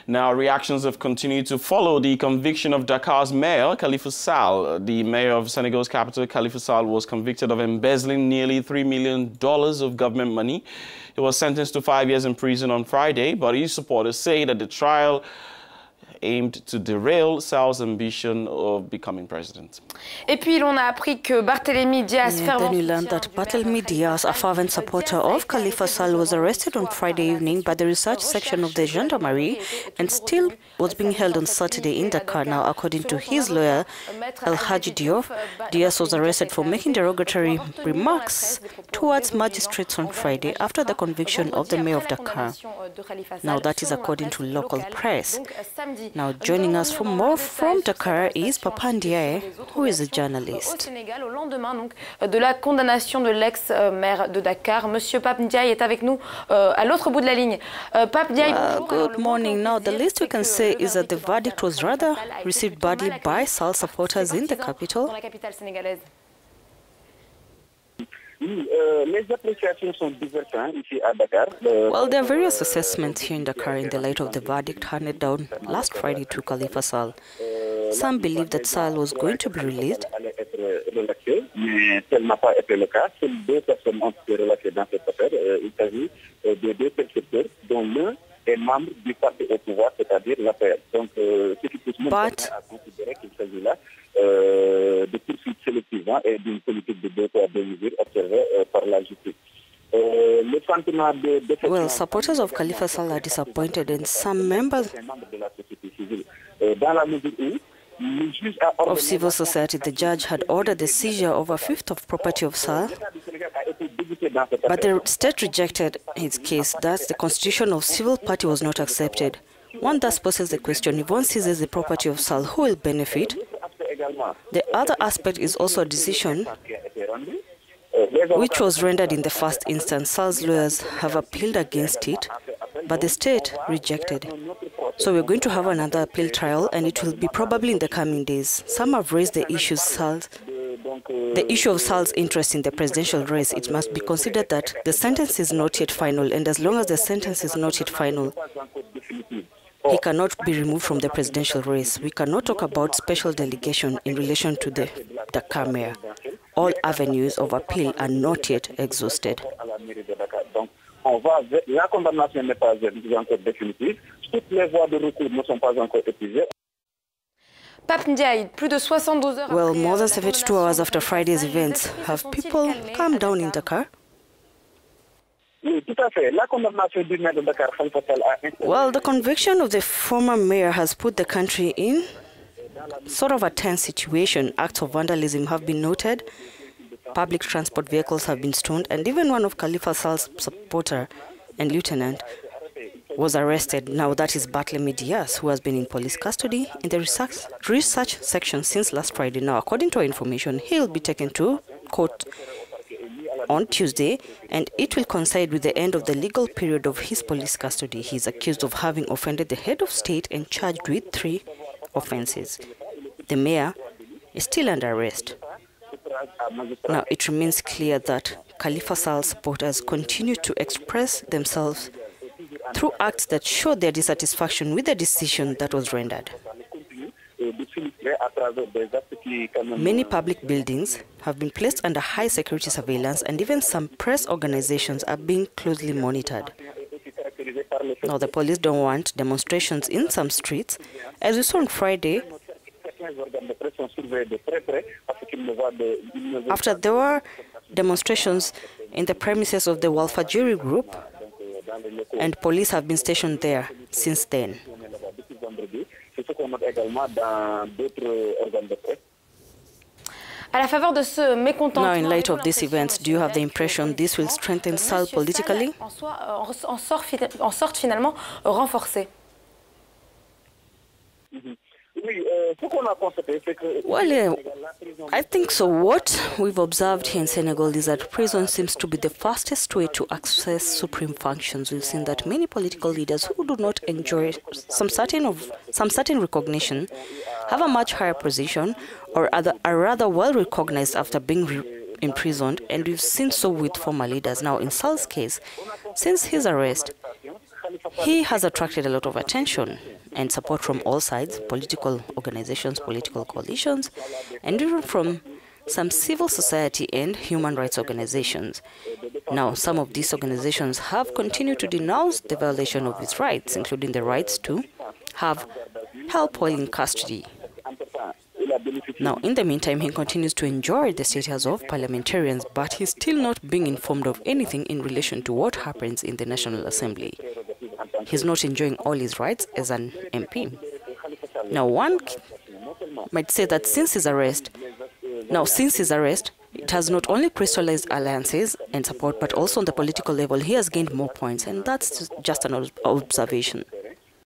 Now, reactions have continued to follow the conviction of Dakar's mayor, Khalifa Sall. The mayor of Senegal's capital, Khalifa Sall, was convicted of embezzling nearly $3 million of government money. He was sentenced to 5 years in prison on Friday, but his supporters say that the trial aimed to derail Sall's ambition of becoming president. Et puis, l'on a appris que Barthélémy Diaz, then we learned that Barthélémy Diaz, a fervent supporter of Khalifa Sall, was arrested on Friday evening by the research section of the gendarmerie and still was being held on Saturday in Dakar. Now, according to his lawyer, El Hadji Diop, Diaz was arrested for making derogatory remarks towards magistrates on Friday after the conviction of the mayor of Dakar. Now, that is according to local press. Now, joining us for more from Dakar is Papa Ndiaye, who is a journalist. Sénégal, au lendemain donc de la condamnation de l'ex-maire de Dakar, Monsieur Pape Ndiaye est avec nous à l'autre bout de la ligne. Pape Ndiaye, good morning. Now, the least we can say is that the verdict was rather received badly by Sall supporters in the capital. Well, there are various assessments here in Dakar in the light of the verdict handed down last Friday to Khalifa Sall. Some believe that Sall was going to be released. But de poursuites sélectivement et d'une politique de deux poids deux mesures observée par la justice. Well, supporters of Khalifa Sall are disappointed, and some members of civil society, the judge had ordered the seizure of a fifth of property of Sall, but the state rejected his case. Thus, the constitution of civil party was not accepted. One thus poses the question, if one seizes the property of Sall, who will benefit? The other aspect is also a decision which was rendered in the first instance. Sall's lawyers have appealed against it, but the state rejected. So we're going to have another appeal trial, and it will be probably in the coming days. Some have raised the issue of Sall's interest in the presidential race. It must be considered that the sentence is not yet final, and as long as the sentence is not yet final, he cannot be removed from the presidential race. We cannot talk about special delegation in relation to the Dakar mayor. All avenues of appeal are not yet exhausted. Well, more than 72 hours after Friday's events, have people calmed down in Dakar? Well, the conviction of the former mayor has put the country in sort of a tense situation. Acts of vandalism have been noted, public transport vehicles have been stoned, and even one of Khalifa Sall's supporter and lieutenant was arrested. Now that is Barthélémy Diaz, who has been in police custody in the research section since last Friday. Now, according to our information, he'll be taken to court on Tuesday, and it will coincide with the end of the legal period of his police custody. He is accused of having offended the head of state and charged with 3 offenses. The mayor is still under arrest. Now, it remains clear that Khalifa Sall supporters continue to express themselves through acts that show their dissatisfaction with the decision that was rendered. Many public buildings have been placed under high security surveillance, and even some press organizations are being closely monitored. Now, the police don't want demonstrations in some streets. As we saw on Friday, after there were demonstrations in the premises of the Walfadjri group, and police have been stationed there since then. Now, in light of these events, do you have the impression this will strengthen Sall politically? Well, yeah, I think so. What we've observed here in Senegal is that prison seems to be the fastest way to access supreme functions. We've seen that many political leaders who do not enjoy some certain recognition have a much higher position, or are rather well recognized after being imprisoned, and we've seen so with former leaders. Now, in Sall's case, since his arrest, He has attracted a lot of attention and support from all sides, political organizations, political coalitions, and even from some civil society and human rights organizations. Now, some of these organizations have continued to denounce the violation of his rights, including the rights to have help while in custody. Now, in the meantime, he continues to enjoy the status of parliamentarians, but he's still not being informed of anything in relation to what happens in the National Assembly. He's not enjoying all his rights as an MP. Now, one might say that since his arrest, it has not only crystallized alliances and support, but also on the political level, he has gained more points, and that's just an observation.